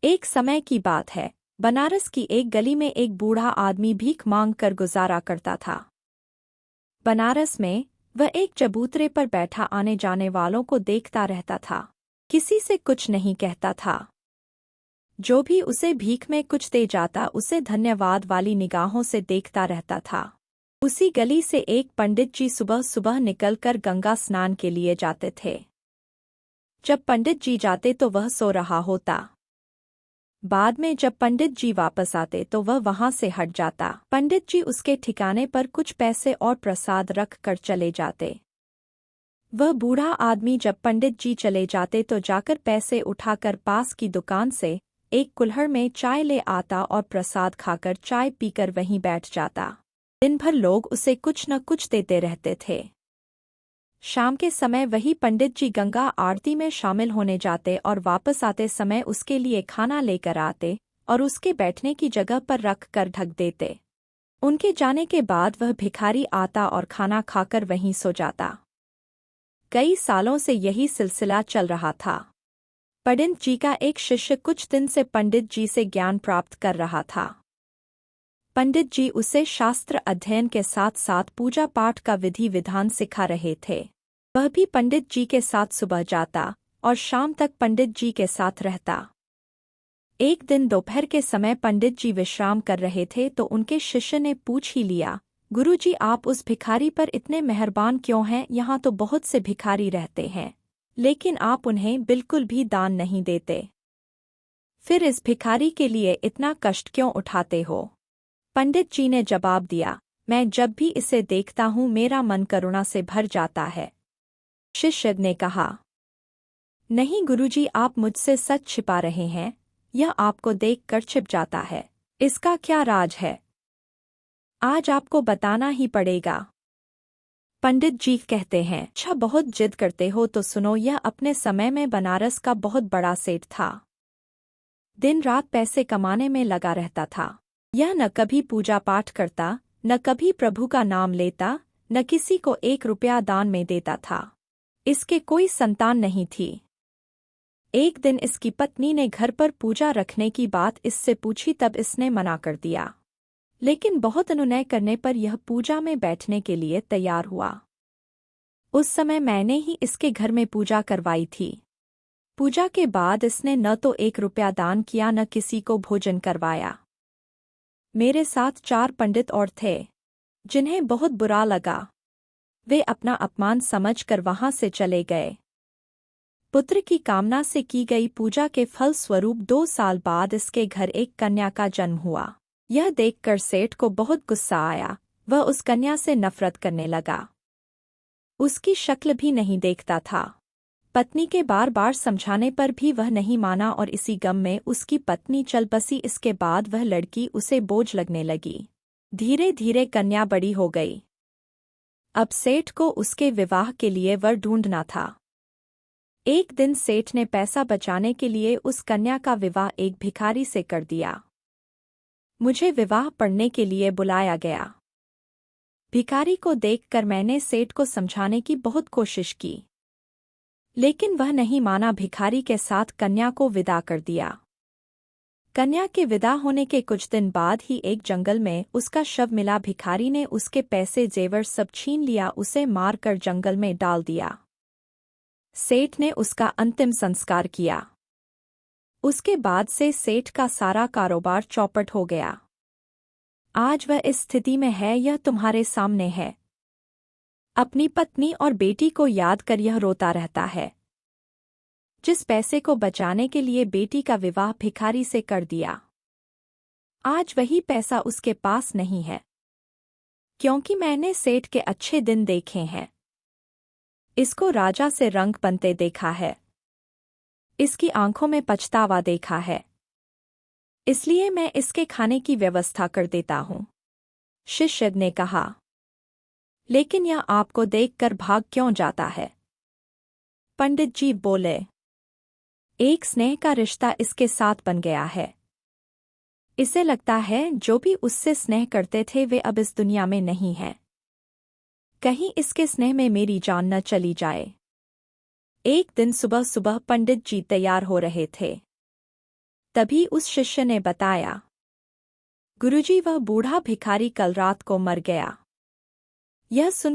एक समय की बात है, बनारस की एक गली में एक बूढ़ा आदमी भीख मांग कर गुजारा करता था। बनारस में वह एक चबूतरे पर बैठा आने जाने वालों को देखता रहता था, किसी से कुछ नहीं कहता था। जो भी उसे भीख में कुछ दे जाता उसे धन्यवाद वाली निगाहों से देखता रहता था। उसी गली से एक पंडित जी सुबह सुबह निकलकर गंगा स्नान के लिए जाते थे। जब पंडित जी जाते तो वह सो रहा होता। बाद में जब पंडित जी वापस आते तो वह वहां से हट जाता। पंडित जी उसके ठिकाने पर कुछ पैसे और प्रसाद रख कर चले जाते। वह बूढ़ा आदमी जब पंडित जी चले जाते तो जाकर पैसे उठाकर पास की दुकान से एक कुल्हड़ में चाय ले आता और प्रसाद खाकर चाय पीकर वहीं बैठ जाता। दिन भर लोग उसे कुछ न कुछ देते रहते थे। शाम के समय वही पंडित जी गंगा आरती में शामिल होने जाते और वापस आते समय उसके लिए खाना लेकर आते और उसके बैठने की जगह पर रख कर ढक देते। उनके जाने के बाद वह भिखारी आता और खाना खाकर वहीं सो जाता। कई सालों से यही सिलसिला चल रहा था। पंडित जी का एक शिष्य कुछ दिन से पंडित जी से ज्ञान प्राप्त कर रहा था। पंडित जी उसे शास्त्र अध्ययन के साथ साथ पूजा पाठ का विधि विधान सिखा रहे थे। वह भी पंडित जी के साथ सुबह जाता और शाम तक पंडित जी के साथ रहता। एक दिन दोपहर के समय पंडित जी विश्राम कर रहे थे तो उनके शिष्य ने पूछ ही लिया, गुरुजी आप उस भिखारी पर इतने मेहरबान क्यों हैं? यहाँ तो बहुत से भिखारी रहते हैं, लेकिन आप उन्हें बिल्कुल भी दान नहीं देते। फिर इस भिखारी के लिए इतना कष्ट क्यों उठाते हो? पंडित जी ने जवाब दिया, मैं जब भी इसे देखता हूँ मेरा मन करुणा से भर जाता है। शिष्य ने कहा, नहीं गुरुजी आप मुझसे सच छिपा रहे हैं, यह आपको देखकर छिप जाता है। इसका क्या राज है? आज आपको बताना ही पड़ेगा। पंडित जी कहते हैं, अच्छा बहुत जिद करते हो तो सुनो। यह अपने समय में बनारस का बहुत बड़ा सेठ था। दिन रात पैसे कमाने में लगा रहता था। यह न कभी पूजा पाठ करता, न कभी प्रभु का नाम लेता, न किसी को 1 रुपया दान में देता था। इसके कोई संतान नहीं थी। एक दिन इसकी पत्नी ने घर पर पूजा रखने की बात इससे पूछी तब इसने मना कर दिया, लेकिन बहुत अनुनय करने पर यह पूजा में बैठने के लिए तैयार हुआ। उस समय मैंने ही इसके घर में पूजा करवाई थी। पूजा के बाद इसने न तो 1 रुपया दान किया न किसी को भोजन करवाया। मेरे साथ 4 पंडित और थे, जिन्हें बहुत बुरा लगा। वे अपना अपमान समझकर वहां से चले गए। पुत्र की कामना से की गई पूजा के फल स्वरूप 2 साल बाद इसके घर एक कन्या का जन्म हुआ। यह देखकर सेठ को बहुत गुस्सा आया। वह उस कन्या से नफरत करने लगा। उसकी शक्ल भी नहीं देखता था। पत्नी के बार बार समझाने पर भी वह नहीं माना और इसी गम में उसकी पत्नी चल बसी। इसके बाद वह लड़की उसे बोझ लगने लगी। धीरे धीरे कन्या बड़ी हो गई। अब सेठ को उसके विवाह के लिए वर ढूंढना था। एक दिन सेठ ने पैसा बचाने के लिए उस कन्या का विवाह एक भिखारी से कर दिया। मुझे विवाह पढ़ने के लिए बुलाया गया। भिखारी को देखकर मैंने सेठ को समझाने की बहुत कोशिश की, लेकिन वह नहीं माना। भिखारी के साथ कन्या को विदा कर दिया। कन्या के विदा होने के कुछ दिन बाद ही एक जंगल में उसका शव मिला। भिखारी ने उसके पैसे जेवर सब छीन लिया, उसे मारकर जंगल में डाल दिया। सेठ ने उसका अंतिम संस्कार किया। उसके बाद से सेठ का सारा कारोबार चौपट हो गया। आज वह इस स्थिति में है, यह तुम्हारे सामने है। अपनी पत्नी और बेटी को याद कर यह रोता रहता है। जिस पैसे को बचाने के लिए बेटी का विवाह भिखारी से कर दिया, आज वही पैसा उसके पास नहीं है। क्योंकि मैंने सेठ के अच्छे दिन देखे हैं। इसको राजा से रंग बनते देखा है। इसकी आंखों में पछतावा देखा है। इसलिए मैं इसके खाने की व्यवस्था कर देता हूँ। शिष्य ने कहा, लेकिन यह आपको देखकर भाग क्यों जाता है? पंडित जी बोले, एक स्नेह का रिश्ता इसके साथ बन गया है। इसे लगता है जो भी उससे स्नेह करते थे वे अब इस दुनिया में नहीं हैं। कहीं इसके स्नेह में मेरी जान न चली जाए। एक दिन सुबह सुबह पंडित जी तैयार हो रहे थे। तभी उस शिष्य ने बताया, गुरुजी, वह बूढ़ा भिखारी कल रात को मर गया। यह सुन